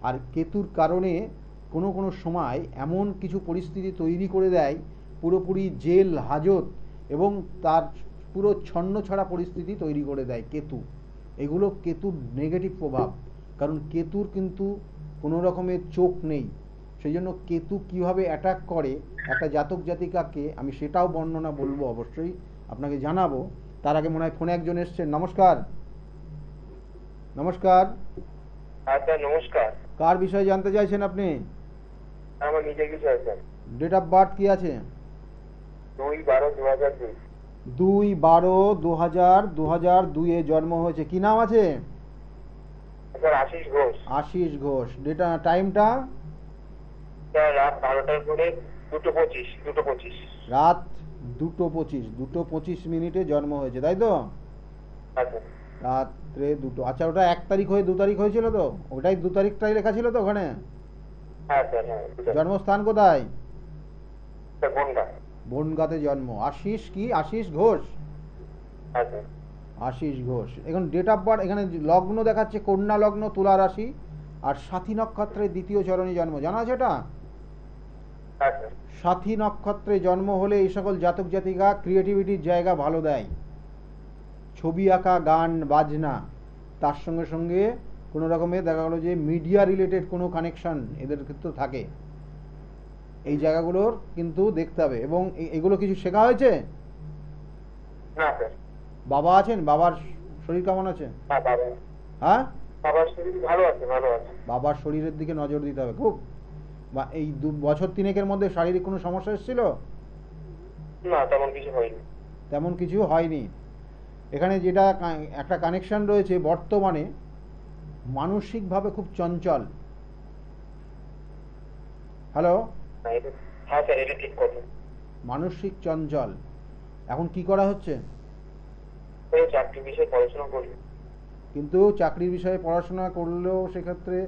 আর কেতুর কারণে কোনো কোনো সময় এমন কিছু পরিস্থিতি তৈরি করে দেয়, পুরোপুরি জেল হাজত এবং তার পুরো ছন্নছাড়া পরিস্থিতি তৈরি করে দেয় কেতু। এগুলো কেতুর নেগেটিভ প্রভাব, কারণ কেতুর কিন্তু কোনো রকমের চোখ নেই। সেই জন্য কেতু কীভাবে অ্যাটাক করে একটা জাতক জাতিকাকে, আমি সেটাও বর্ণনা বলবো, অবশ্যই আপনাকে জানাবো। তার আগে মনে হয় ফোনে একজন এসছেন। নমস্কার। নমস্কার। আচ্ছা, নমস্কার। কার বিষয়ে জানতে চাইছেন আপনি? আমার নিজের কিছু আছে। ডেট অফ বার্থ কি আছে? 2/12/2002। 2/12/2002 জন্ম হয়েছে। কি নাম আছে? স্যার আশিস ঘোষ। আশিস ঘোষ। ডেটা টাইমটা? স্যার রাত 12টার পরে 2:25। রাত 2:25, 2:25 জন্ম হয়েছে, তাই তো? আচ্ছা রাত্রে 2টো। আচ্ছা, ওটা 1 তারিখ হয়ে 2 তারিখ হয়েছিল তো? ওটাই 2 তারিখটাই লেখা ছিল তো ওখানে? হ্যাঁ স্যার, হ্যাঁ। জন্মস্থান কোথায়? স্যার বনগা। বনগাঁতে জন্ম। আশিস কি? আশিস ঘোষ। আচ্ছা আশিস ঘোষ। এখন ডেট অফ বার্থ, এখানে লগ্ন দেখাচ্ছে কন্যা লগ্ন, তুলা রাশি, আর সাথী নক্ষত্রের 2য় চরণে জন্ম। জানা আছে এটা? আচ্ছা সাথী নক্ষত্রে জন্ম হলে এই সকল জাতক জাতিকা ক্রিয়েটিভিটির জায়গা ভালো দেয়। ছবি আঁকা, গান বাজনা, তার সঙ্গে সঙ্গে কোনো রকমের দেখা গেলো যে মিডিয়া রিলেটেড কোনো কানেকশান এদের ক্ষেত্রে থাকে। এই জায়গাগুলোর কিন্তু দেখতে হবে। এবং এগুলো কিছু শেখা হয়েছে? না স্যার। বাবা আছেন? বাবার শরীর কেমন আছে? হ্যাঁ বাবা। হ্যাঁ, বাবার শরীর ভালো আছে, ভালো আছে। বাবার শরীরের দিকে নজর দিতে হবে খুব। বা এই 2 বছর 3-এর মধ্যে শারীরিক কোনো সমস্যা এসেছিল? না, তেমন কিছু হয়নি। তেমন কিছু হয়নি। এখানে যেটা একটা কানেকশন রয়েছে, বর্তমানে মানসিকভাবে খুব চঞ্চল। হ্যালো? হ্যাঁ স্যার, এটা ঠিক কথা। মানসিক চঞ্চল। এখন কি করা হচ্ছে? এই চাকরির বিষয়ে পড়াশোনা করি। কিন্তু চাকরির বিষয়ে পড়াশোনা করলেও সেক্ষেত্রে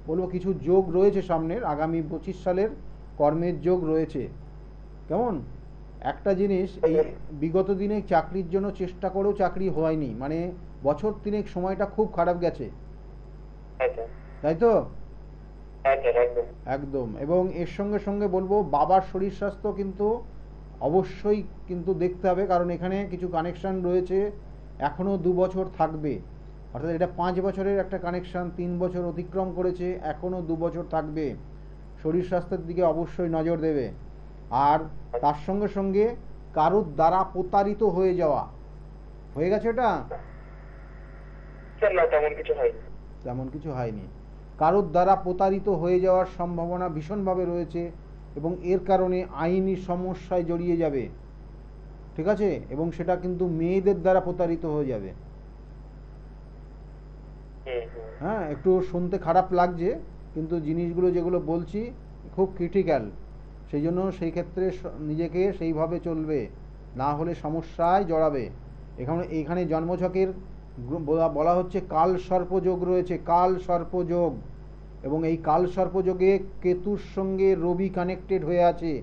বলবো কিছু যোগ রয়েছে সামনের, আগামী 25 সালের কর্মের যোগ রয়েছে, কেমন? একটা জিনিস, এই বিগত দিনে চাকরির জন্য চেষ্টা করেও চাকরি হয়নি, মানে বছর তিনেক সময়টা খুব খারাপ গেছে, হ্যাঁ স্যার, তাই তো? হ্যাঁ স্যার, একদম। একদম। এবং এর সঙ্গে সঙ্গে বলবো বাবার শরীর স্বাস্থ্য কিন্তু অবশ্যই কিন্তু দেখতে হবে, কারণ এখানে কিছু কানেকশান রয়েছে এখনও 2 বছর থাকবে, অর্থাৎ এটা 5 বছরের একটা কানেকশান, 3 বছর অতিক্রম করেছে, এখনও 2 বছর থাকবে। শরীর স্বাস্থ্যের দিকে অবশ্যই নজর দেবে। আর তার সঙ্গে সঙ্গে কারোর দ্বারা প্রতারিত হয়ে যাওয়া, হয়ে গেছে এটা? স্যার না, তেমন কিছু হয়নি। তেমন কিছু হয়নি। কারোর দ্বারা প্রতারিত হয়ে যাওয়ার সম্ভাবনা ভীষণভাবে রয়েছে, এবং এর কারণে আইনি সমস্যায় জড়িয়ে যাবে, ঠিক আছে? এবং সেটা কিন্তু মেয়েদের দ্বারা প্রতারিত হয়ে যাবে। হ্যাঁ, একটু শুনতে খারাপ লাগছে, কিন্তু জিনিসগুলো যেগুলো বলছি খুব ক্রিটিক্যাল, সেই জন্য সেই ক্ষেত্রে নিজেকে সেইভাবে চলবে, না হলে সমস্যায় জড়াবে। এখানে জন্মছকের বলা হচ্ছে কাল সর্পযোগ রয়েছে, কাল সর্পযোগ, এবং এই কাল সর্পযোগে কেতুর সঙ্গে রবি কানেক্টেড হয়ে আছে,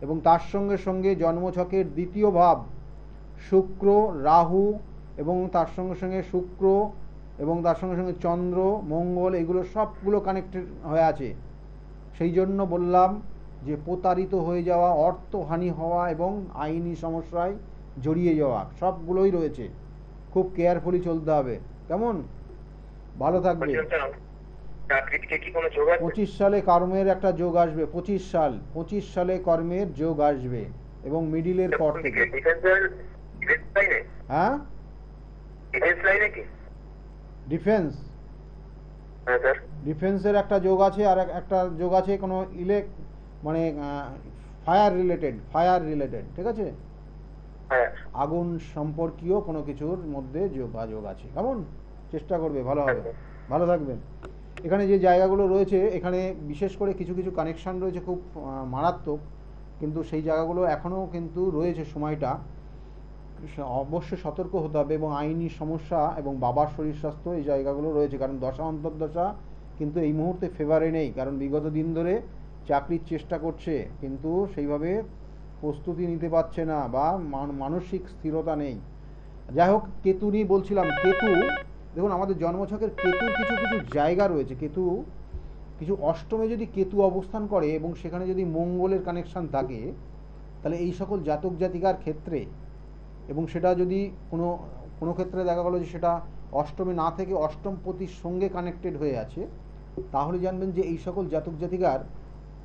এবং তার সঙ্গে সঙ্গে জন্মছকের দ্বিতীয় ভাব শুক্র, রাহু, এবং তার সঙ্গে সঙ্গে শুক্র, এবং তার সঙ্গে সঙ্গে চন্দ্র, মঙ্গল, এগুলো সবগুলো কানেক্টেড হয়ে আছে। সেই জন্য বললাম যে প্রতারিত হয়ে যাওয়া, অর্থহানি হওয়া এবং আইনি সমস্যায় জড়িয়ে যাওয়া সবগুলোই রয়েছে। খুব কেয়ারফুলি চলতে হবে, কেমন? ভালো থাকবে। 25 সালে কর্মের একটা যোগ আসবে, 25 সালে কর্মের যোগ আসবে, এবং মিডিলের পর থেকে। হ্যাঁ, ডিফেন্স, ডিফেন্সের একটা যোগ আছে, আর একটা যোগ আছে কোনো মানে ফায়ার রিলেটেড, ঠিক আছে? আগুন সম্পর্কীয় কোনো কিছুর মধ্যে যোগাযোগ আছে, কেমন? চেষ্টা করবে, ভালো হবে। ভালো থাকবেন। এখানে যে জায়গাগুলো রয়েছে, এখানে বিশেষ করে কিছু কিছু কানেকশান রয়েছে খুব মারাত্মক, কিন্তু সেই জায়গাগুলো এখনও কিন্তু রয়েছে, সময়টা অবশ্যই সতর্ক হতে হবে, এবং আইনি সমস্যা এবং বাবার শরীর স্বাস্থ্য এই জায়গাগুলো রয়েছে, কারণ দশা অন্তর্দশা কিন্তু এই মুহূর্তে ফেভারে নেই, কারণ বিগত দিন ধরে চাকরির চেষ্টা করছে কিন্তু সেইভাবে প্রস্তুতি নিতে পারছে না, বা মানসিক স্থিরতা নেই। যাই হোক, কেতু নিয়ে বলছিলাম। কেতু, দেখুন আমাদের জন্মছকের কেতুর কিছু কিছু জায়গা রয়েছে, কেতু কিছু অষ্টমে যদি কেতু অবস্থান করে এবং সেখানে যদি মঙ্গলের কানেকশান থাকে, তাহলে এই সকল জাতক জাতিকার ক্ষেত্রে, এবং সেটা যদি কোনো ক্ষেত্রে দেখা গেলো যে সেটা অষ্টমে না থেকে অষ্টমপতির সঙ্গে কানেক্টেড হয়ে আছে, তাহলে জানবেন যে এই সকল জাতক জাতিকার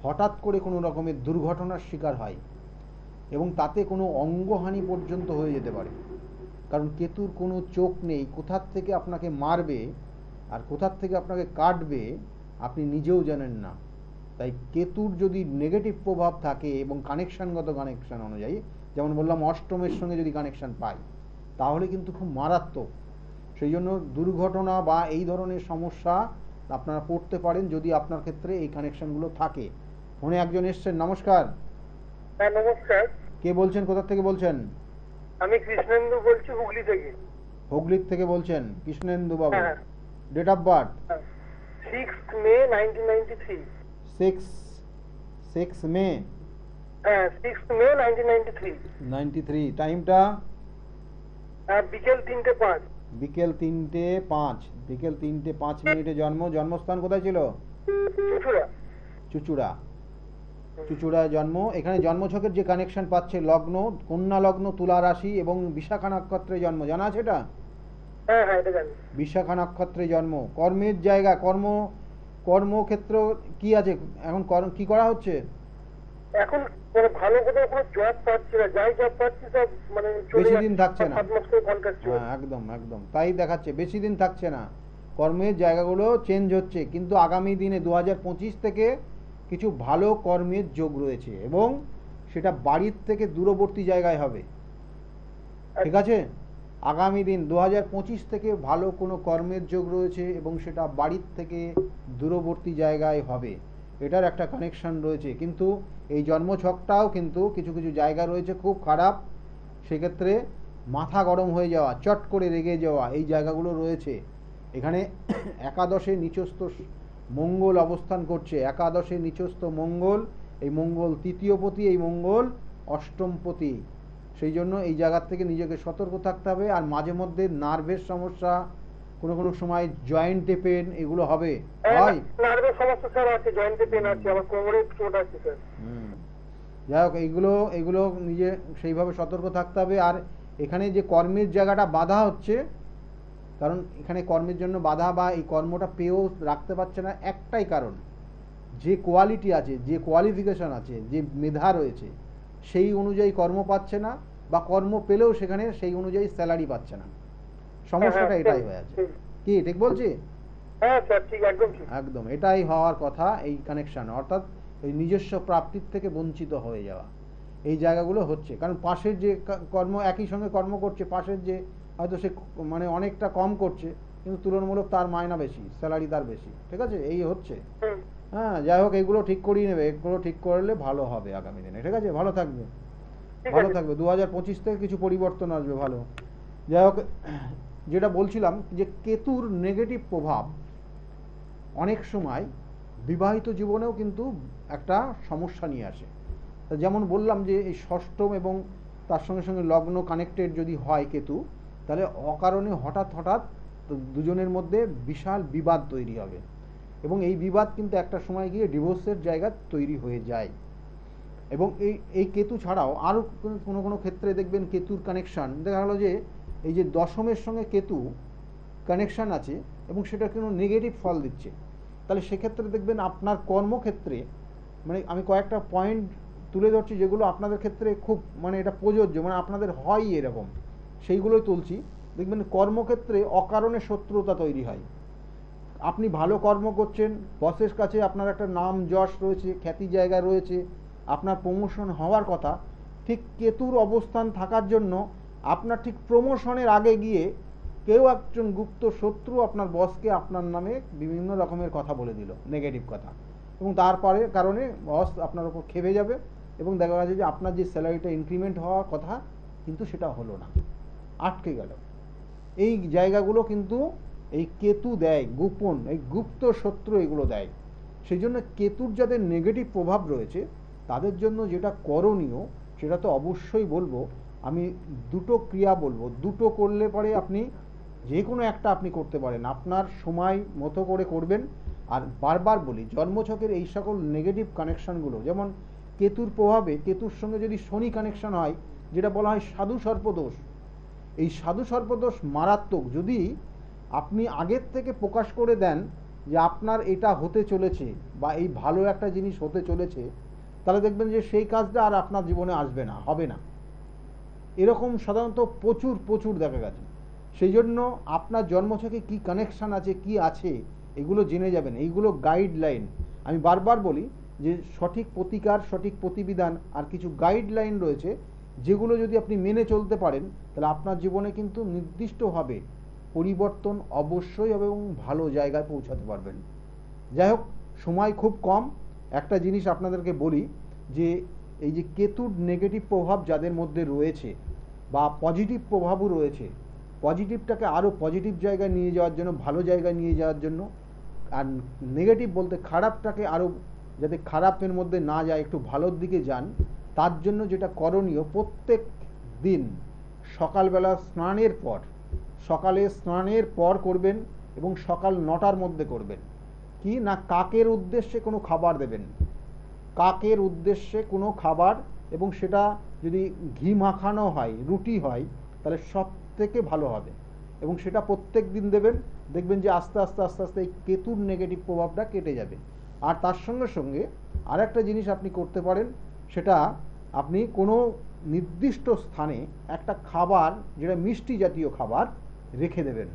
হঠাৎ করে কোনো রকমের দুর্ঘটনার শিকার হয়, এবং তাতে কোনো অঙ্গহানি পর্যন্ত হয়ে যেতে পারে, কারণ কেতুর কোনো চোখ নেই, কোথার থেকে আপনাকে মারবে আর কোথার থেকে আপনাকে কাটবে আপনি নিজেও জানেন না। তাই কেতুর যদি নেগেটিভ প্রভাব থাকে এবং কানেকশানগত কানেকশান অনুযায়ী, যেমন বললাম অষ্টমের সঙ্গে যদি কানেকশান পাই, তাহলে কিন্তু খুব মারাত্মক। সেই জন্য দুর্ঘটনা বা এই ধরনের সমস্যা আপনারা পড়তে পারেন যদি আপনার ক্ষেত্রে এই কানেকশানগুলো থাকে। ফোনে একজন এসছেন, নমস্কার। হ্যাঁ নমস্কার। কে বলছেন, কোথা থেকে বলছেন? আমি কৃষ্ণেন্দু বলছি, হুগলি থেকে। হুগলির থেকে বলছেন কৃষ্ণেন্দু বাবু। হ্যাঁ। Date of birth? 6 May 1993। 6 May? হ্যাঁ, 6 মে 1993। 93। টাইমটা? বিকেল 3:05। বিকেল 3:05। বিকেল 3:05 জন্ম। জন্মস্থান কোথায় ছিল? চুচুড়া। চুচুড়া, চুচুড়ায় জন্ম। এখানে জন্মছকের যে কানেকশন পাচ্ছে, লগ্ন কন্যা লগ্ন, তুলা রাশি এবং বিশাখা নক্ষত্রে জন্ম, জানা আছে এটা? হ্যাঁ হ্যাঁ, এটা জানি। বিশাখা নক্ষত্রে জন্ম। কর্মের জায়গা, কর্মক্ষেত্র কি আছে এখন? কি করা হচ্ছে এখন? মানে ভালো কোথাও কোনো জব পাচ্ছি না, যাই জব পাচ্ছি সব মানে বেশি দিন থাকছে না। হ্যাঁ, একদম একদম তাই দেখাচ্ছে, বেশি দিন থাকছে না, কর্মের জায়গাগুলো চেঞ্জ হচ্ছে। কিন্তু আগামী দিনে 2025 থেকে কিছু ভালো কর্মের যোগ রয়েছে, এবং সেটা বাড়ির থেকে দূরবর্তী জায়গায় হবে, ঠিক আছে? আগামী দিন 2025 থেকে ভালো কোনো কর্মের যোগ রয়েছে, এবং সেটা বাড়ির থেকে দূরবর্তী জায়গায় হবে, এটার একটা কানেকশন রয়েছে। কিন্তু এই জন্মছকটাও কিন্তু কিছু কিছু জায়গা রয়েছে খুব খারাপ, সেক্ষেত্রে মাথা গরম হয়ে যাওয়া, চট করে রেগে যাওয়া, এই জায়গাগুলো রয়েছে। এখানে একাদশে নিচস্থ মঙ্গল অবস্থান করছে, একাদশে নিচস্থ মঙ্গল, এই মঙ্গল তৃতীয়পতি, এই মঙ্গল অষ্টমপতি, সেই জন্য এই জায়গার থেকে নিজেকে সতর্ক থাকতে হবে। আর মাঝে মধ্যে নার্ভের সমস্যা, কোনো কোনো সময় জয়েন্টে পেন, এগুলো হবে হয়। নার্ভের সমস্যা স্যার আছে, জয়েন্টে পেন আছে, আমার কোমরে চোট আছে স্যার। যাই হোক, এগুলো নিজে সেইভাবে সতর্ক থাকতে হবে। আর এখানে যে কর্মের জায়গাটা বাধা হচ্ছে, কারণ এখানে কর্মের জন্য বাধা বা এই কর্মটা পেয়েও রাখতে পারছে না, একটাই কারণ, যে কোয়ালিটি আছে, যে কোয়ালিফিকেশন আছে, যে মেধা রয়েছে, সেই অনুযায়ী কর্ম পাচ্ছে না, বা কর্ম পেলেও সেখানে সেই অনুযায়ী স্যালারি পাচ্ছে না। সমস্যাটা এটাই হয়ে আছে। কি ঠিক বলছি? হ্যাঁ স্যার, ঠিক, একদম ঠিক। একদম এটাই হওয়ার কথা, এই কানেকশন, অর্থাৎ এই নিজস্ব প্রাপ্তির থেকে বঞ্চিত হয়ে যাওয়া, এই জায়গাগুলো হচ্ছে। কারণ পাশের যে কর্ম, একই সঙ্গে কর্ম করছে, পাশের যে হয়তো সে মানে অনেকটা কম করছে, কিন্তু তুলনামূলক তার মায়না বেশি, স্যালারি তার বেশি, ঠিক আছে, এই হচ্ছে। হ্যাঁ, যাই হোক, এইগুলো ঠিক করিয়ে নেবে, এগুলো ঠিক করলে ভালো হবে আগামী দিনে, ঠিক আছে? ভালো থাকবে, ভালো থাকবে। 2025 থেকে কিছু পরিবর্তন আসবে, ভালো। যাই হোক, যেটা বলছিলাম যে কেতুর নেগেটিভ প্রভাব অনেক সময় বিবাহিত জীবনেও কিন্তু একটা সমস্যা নিয়ে আসে। তা যেমন বললাম যে এই ষষ্ঠম এবং তার সঙ্গে সঙ্গে লগ্ন কানেক্টেড যদি হয় কেতু, তাহলে অকারণে হঠাৎ দুজনের মধ্যে বিশাল বিবাদ তৈরি হবে, এবং এই বিবাদ কিন্তু একটা সময় গিয়ে ডিভোর্সের জায়গা তৈরি হয়ে যায়। এবং এই কেতু ছাড়াও আরও কোনো ক্ষেত্রে দেখবেন কেতুর কানেকশান দেখা গেলো যে এই যে দশমের সঙ্গে কেতু কানেকশান আছে এবং সেটা কোনো নেগেটিভ ফল দিচ্ছে, তাহলে সেক্ষেত্রে দেখবেন আপনার কর্মক্ষেত্রে, মানে আমি কয়েকটা পয়েন্ট তুলে ধরছি যেগুলো আপনাদের ক্ষেত্রে খুব মানে এটা প্রযোজ্য, মানে আপনাদের হয় এরকম, সেইগুলোই তুলছি। দেখবেন কর্মক্ষেত্রে অকারণে শত্রুতা তৈরি হয়। আপনি ভালো কর্ম করছেন, বসের কাছে আপনার একটা নাম যশ রয়েছে, খ্যাতি জায়গা রয়েছে, আপনার প্রমোশন হওয়ার কথা, ঠিক কেতুর অবস্থান থাকার জন্য আপনার ঠিক প্রমোশনের আগে গিয়ে কেউ একজন গুপ্ত শত্রু আপনার বসকে আপনার নামে বিভিন্ন রকমের কথা বলে দিল, নেগেটিভ কথা, এবং তারপরে কারণে বস আপনার উপর খেপে যাবে, এবং দেখা যাচ্ছে যে আপনার যে স্যালারিটা ইনক্রিমেন্ট হওয়ার কথা কিন্তু সেটা হলো না, আটকে গেল। এই জায়গাগুলো কিন্তু এই কেতু দেয়, গোপন এই গুপ্ত শত্রু এগুলো দেয়। সেই জন্য কেতুর যাদের নেগেটিভ প্রভাব রয়েছে তাদের জন্য যেটা করণীয় সেটা তো অবশ্যই বলবো, আমি দুটো ক্রিয়া বলবো, দুটো করলে পরে আপনি যে কোনো একটা আপনি করতে পারেন, আপনার সময় মতো করে করবেন। আর বারবার বলি, জন্মছকের এই সকল নেগেটিভ কানেকশানগুলো, যেমন কেতুর প্রভাবে কেতুর সঙ্গে যদি শনি কানেকশান হয়, যেটা বলা হয় সাধু সর্পদোষ, এই সাধু সর্পদোষ মারাত্মক। যদি আপনি আগের থেকে প্রকাশ করে দেন যে আপনার এটা হতে চলেছে বা এই ভালো একটা জিনিস হতে চলেছে, তাহলে দেখবেন যে সেই কাজটা আর আপনার জীবনে আসবে না, হবে না। এরকম সাধারণত প্রচুর দেখা গেছে। সেই জন্য আপনার জন্মছকে কি কানেকশান আছে, কি আছে, এগুলো জেনে যাবেন। এইগুলো গাইডলাইন, আমি বারবার বলি যে সঠিক প্রতিকার, সঠিক প্রতিবিধান আর কিছু গাইডলাইন রয়েছে, যেগুলো যদি আপনি মেনে চলতে পারেন তাহলে আপনার জীবনে কিন্তু নির্দিষ্টভাবে পরিবর্তন অবশ্যই হবে এবং ভালো জায়গায় পৌঁছাতে পারবেন। যাই হোক, সময় খুব কম। একটা জিনিস আপনাদেরকে বলি যে এই যে কেতুর নেগেটিভ প্রভাব যাদের মধ্যে রয়েছে বা পজিটিভ প্রভাবও রয়েছে, পজিটিভটাকে আরও পজিটিভ জায়গায় নিয়ে যাওয়ার জন্য, ভালো জায়গায় নিয়ে যাওয়ার জন্য, আর নেগেটিভ বলতে খারাপটাকে আরও যাতে খারাপের মধ্যে না যায়, একটু ভালোর দিকে যান, তার জন্য যেটা করণীয়, প্রত্যেক দিন সকালবেলা সকালে স্নানের পর করবেন এবং সকাল 9টার মধ্যে করবেন। কি না, কাকের উদ্দেশ্যে কোনো খাবার দেবেন, কাকের উদ্দেশ্যে কোনো খাবার, এবং সেটা যদি ঘি মাখানো হয়, রুটি হয়, তাহলে সব থেকে ভালো হবে, এবং সেটা প্রত্যেক দিন দেবেন। দেখবেন যে আস্তে আস্তে এই কেতুর নেগেটিভ প্রভাবটা কেটে যাবে। আর তার সঙ্গে সঙ্গে আরেকটা জিনিস আপনি করতে পারেন, সেটা আপনি কোনো নির্দিষ্ট স্থানে একটা খাবার, যেটা মিষ্টি জাতীয় খাবার, রেখে দেবেন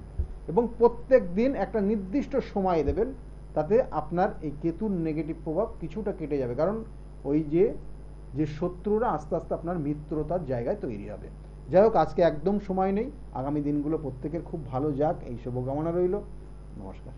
এবং প্রত্যেক দিন একটা নির্দিষ্ট সময়ে দেবেন। তাতে আপনার এই কেতুর নেগেটিভ প্রভাব কিছুটা কেটে যাবে, কারণ ওই যে শত্রুরা আস্তে আস্তে আপনার মিত্রতার জায়গায় তৈরি হবে। যাই হোক, আজকে একদম সময় নেই, আগামী দিনগুলো প্রত্যেকের খুব ভালো যাক, এই শুভকামনা রইল। নমস্কার।